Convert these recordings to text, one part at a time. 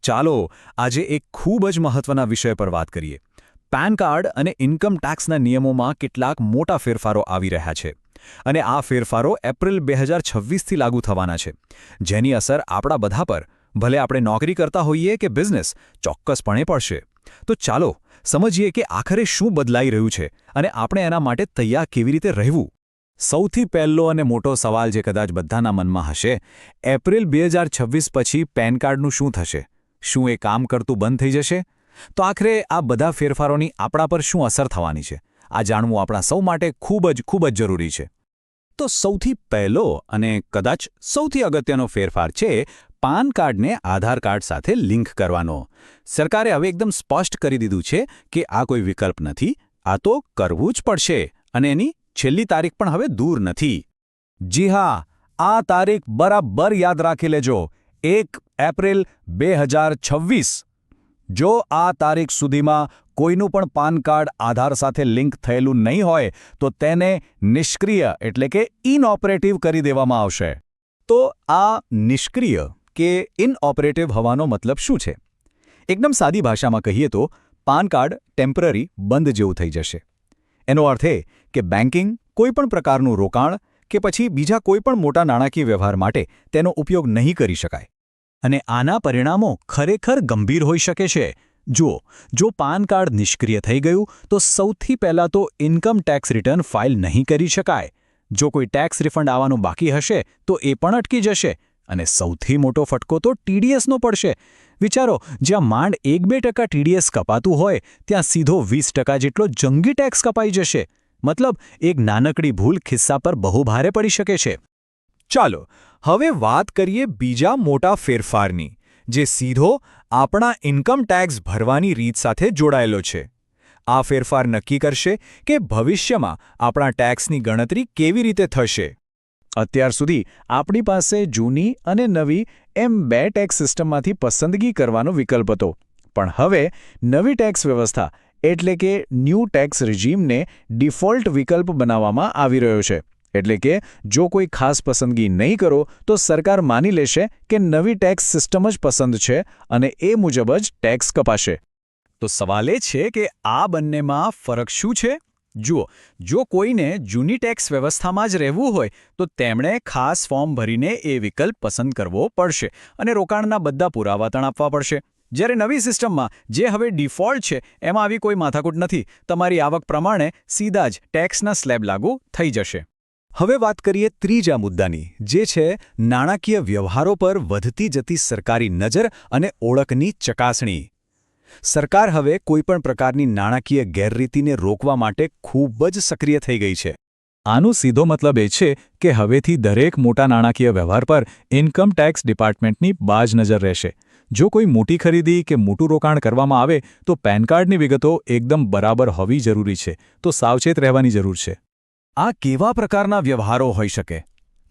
ચાલો આજે એક ખૂબ જ મહત્વના વિષય પર વાત કરીએ. પેન કાર્ડ અને ઇન્કમ ટેક્સના નિયમોમાં કેટલાક મોટા ફેરફારો આવી રહ્યા છે અને આ ફેરફારો એપ્રિલ 2026થી લાગુ થવાના છે, જેની અસર આપણા બધા પર, ભલે આપણે નોકરી કરતા હોઈએ કે બિઝનેસ, ચોક્કસપણે પડશે. તો ચાલો સમજીએ કે આખરે શું બદલાઈ રહ્યું છે અને આપણે એના માટે તૈયાર કેવી રીતે રહેવું. સૌથી પહેલો અને મોટો સવાલ જે કદાચ બધાના મનમાં હશે, એપ્રિલ 2026 પછી પેન કાર્ડનું શું થશે? શું એ કામ કરતું બંધ થઈ જશે? તો આખરે આ બધા ફેરફારોની આપણા પર શું અસર થવાની છે, આ જાણવું આપણા સૌ માટે ખૂબ જ જરૂરી છે. તો સૌથી પહેલો અને કદાચ સૌથી અગત્યનો ફેરફાર છે પાન કાર્ડને આધાર કાર્ડ સાથે લિંક કરવાનો. સરકારે હવે એકદમ સ્પષ્ટ કરી દીધું છે કે આ કોઈ વિકલ્પ નથી, આ તો કરવું જ પડશે અને એની છેલ્લી તારીખ પણ હવે દૂર નથી. જી હા, આ તારીખ બરાબર યાદ રાખી લેજો, 1 એપ્રિલ 2026. જો આ તારીખ સુધીમાં કોઈનું પણ પાન કાર્ડ આધાર સાથે લિંક થયેલું નહીં હોય તો તેને નિષ્ક્રિય એટલે કે ઇનઓપરેટિવ કરી દેવામાં આવશે. તો આ નિષ્ક્રિય કે ઇનઓપરેટિવ હોવાનો મતલબ શું છે? એકદમ સાદી ભાષામાં કહીએ તો પાન કાર્ડ ટેમ્પરરી બંધ જેવું થઈ જશે. એનો અર્થ એ કે બેન્કિંગ, કોઈપણ પ્રકારનું રોકાણ કે પછી બીજા કોઈપણ મોટા નાણાકીય વ્યવહાર માટે તેનો ઉપયોગ નહીં કરી શકાય. અને આના પરિણામો ખરેખર ગંભીર હોઈ શકે છે. જુઓ, જો પાન કાર્ડ નિષ્ક્રિય થઈ ગયું તો સૌથી પહેલાં તો ઇન્કમ ટેક્સ રિટર્ન ફાઇલ નહીં કરી શકાય. જો કોઈ ટેક્સ રિફંડ આવવાનું બાકી હશે તો એ પણ અટકી જશે. અને સૌથી મોટો ફટકો તો ટીડીએસનો પડશે. વિચારો, જ્યાં માંડ 1-2% ટીડીએસ કપાતું હોય ત્યાં સીધો 20% જેટલો જંગી ટેક્સ કપાઈ જશે. મતલબ એક નાનકડી ભૂલ ખિસ્સા પર બહુ ભારે પડી શકે છે. ચાલો હવે વાત કરીએ બીજા મોટા ફેરફારની, જે સીધો આપણા ઇન્કમ ટેક્સ ભરવાની રીત સાથે જોડાયેલો છે. આ ફેરફાર નક્કી કરશે કે ભવિષ્યમાં આપણા ટેક્સની ગણતરી કેવી રીતે થશે. અત્યાર સુધી આપણી પાસે જૂની અને નવી એમ 2 ટેક્સ સિસ્ટમમાંથી પસંદગી કરવાનો વિકલ્પ હતો, પણ હવે નવી ટેક્સ વ્યવસ્થા એટલે કે ન્યૂ ટેક્સ રિજીમને ડિફોલ્ટ વિકલ્પ બનાવવામાં આવી રહ્યો છે. એટલે કે જો કોઈ ખાસ પસંદગી નહીં કરો તો સરકાર માની લેશે કે નવી ટેક્સ સિસ્ટમ જ પસંદ છે અને એ મુજબ જ ટેક્સ કપાશે. તો સવાલ એ છે કે આ બંનેમાં ફરક શું છે? જુઓ, જો કોઈને જૂની ટેક્સ વ્યવસ્થામાં જ રહેવું હોય તો તેમણે ખાસ ફોર્મ ભરીને એ વિકલ્પ પસંદ કરવો પડશે અને રોકાણના બધા પુરાવા પણ આપવા પડશે. જ્યારે નવી સિસ્ટમમાં જે હવે ડિફોલ્ટ છે એમાં આવી કોઈ માથાકૂટ નથી. તમારી આવક પ્રમાણે સીધા જ ટેક્સના સ્લેબ લાગુ થઈ જશે. હવે વાત કરીએ ત્રીજા મુદ્દાની, જે છે નાણાકીય વ્યવહારો પર વધતી જતી સરકારી નજર અને ઓળખની ચકાસણી. સરકાર હવે કોઈપણ પ્રકારની નાણાકીય ગેરરીતિને રોકવા માટે ખૂબ જ સક્રિય થઈ ગઈ છે. આનો સીધો મતલબ એ છે કે હવેથી દરેક મોટા નાણાકીય વ્યવહાર પર ઇન્કમ ટેક્સ ડિપાર્ટમેન્ટની બાજ નજર રહેશે. જો કોઈ મોટી ખરીદી કે મોટું રોકાણ કરવામાં આવે તો પેન કાર્ડની વિગતો એકદમ બરાબર હોવી જરૂરી છે, તો સાવચેત રહેવાની જરૂર છે. આ કેવા પ્રકારના વ્યવહારો હોઈ શકે?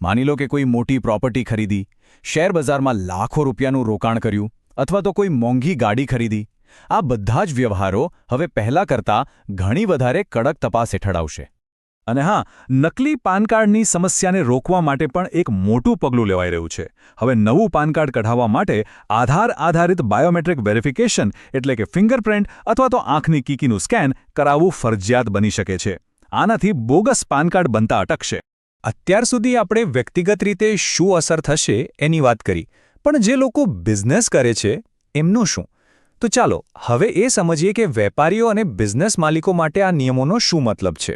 માની લો કે કોઈ મોટી પ્રોપર્ટી ખરીદી, શેર બજારમાં લાખો રૂપિયાનું રોકાણ કર્યું અથવા તો કોઈ મોંઘી ગાડી ખરીદી. આ બધા જ વ્યવહારો હવે પહેલાં કરતાં ઘણી વધારે કડક તપાસ હેઠળ આવશે. અને હા, નકલી પાન કાર્ડની સમસ્યાને રોકવા માટે પણ એક મોટું પગલું લેવાઈ રહ્યું છે. હવે નવું પાન કાર્ડ કઢાવવા માટે આધાર આધારિત બાયોમેટ્રિક વેરિફિકેશન એટલે કે ફિંગરપ્રિન્ટ અથવા તો આંખની કીકીનું સ્કેન કરાવવું ફરજિયાત બની શકે છે. આનાથી બોગસ પાન કાર્ડ બનતા અટકશે. અત્યાર સુધી આપણે વ્યક્તિગત રીતે શું અસર થશે એની વાત કરી, પણ જે લોકો બિઝનેસ કરે છે એમનું શું? તો ચાલો હવે એ સમજીએ કે વેપારીઓ અને બિઝનેસ માલિકો માટે આ નિયમોનો શું મતલબ છે.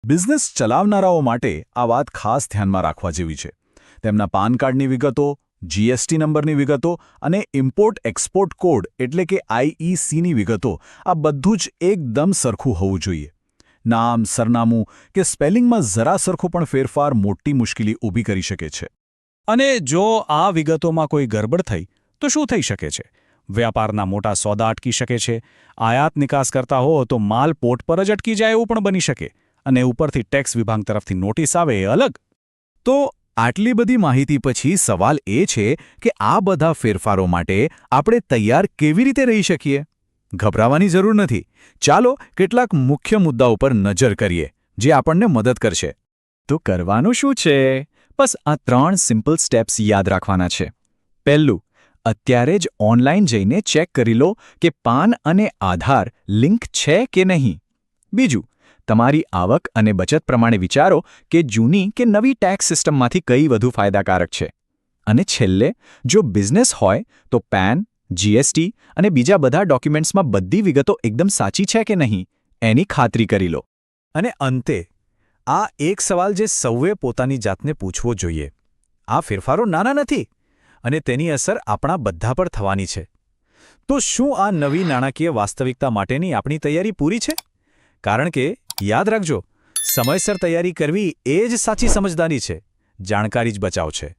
બિઝનેસ ચલાવનારાઓ માટે આ વાત ખાસ ધ્યાનમાં રાખવા જેવી છે. તેમના પાન કાર્ડની વિગતો, જીએસટી નંબરની વિગતો અને ઇમ્પોર્ટ એક્સપોર્ટ કોડ એટલે કે આઈઈસીની વિગતો, આ બધું જ એકદમ સરખું હોવું જોઈએ. નામ, સરનામું કે સ્પેલિંગમાં જરા સરખો પણ ફેરફાર મોટી મુશ્કેલી ઊભી કરી શકે છે. અને જો આ વિગતોમાં કોઈ ગરબડ થઈ તો શું થઈ શકે છે? વ્યાપારના મોટા સોદા અટકી શકે છે. આયાત નિકાસ કરતા હો તો માલ પોર્ટ પર જ અટકી જાય એવું પણ બની શકે. અને ઉપરથી ટેક્સ વિભાગ તરફથી નોટિસ આવે એ અલગ. તો આટલી બધી માહિતી પછી સવાલ એ છે કે આ બધા ફેરફારો માટે આપણે તૈયાર કેવી રીતે રહી શકીએ? ગભરાવાની જરૂર નથી. ચાલો કેટલાક મુખ્ય મુદ્દાઓ પર નજર કરીએ જે આપણને મદદ કરશે. તો કરવાનું શું છે? બસ આ 3 સિમ્પલ સ્ટેપ્સ યાદ રાખવાના છે. પહેલું, અત્યારે જ ઓનલાઈન જઈને ચેક કરી લો કે પાન અને આધાર લિંક છે કે નહીં. બીજું, તમારી આવક અને બચત પ્રમાણે વિચારો કે જૂની કે નવી ટેક્સ સિસ્ટમમાંથી કઈ વધુ ફાયદાકારક છે. અને છેલ્લે, જો બિઝનેસ હોય તો પેન, જીએસટી અને બીજા બધા ડોક્યુમેન્ટ્સમાં બધી વિગતો એકદમ સાચી છે કે નહીં એની ખાતરી કરી લો. અને અંતે, આ એક સવાલ જે સૌએ પોતાની જાતને પૂછવો જોઈએ. આ ફેરફારો નાના નથી અને તેની અસર આપણા બધા પર થવાની છે. તો શું આ નવી નાણાકીય વાસ્તવિકતા માટેની આપણી તૈયારી પૂરી છે? કારણ કે યાદ રાખજો, સમયસર તૈયારી કરવી એ જ સાચી સમજદારી છે. જાણકારી જ બચાવ છે.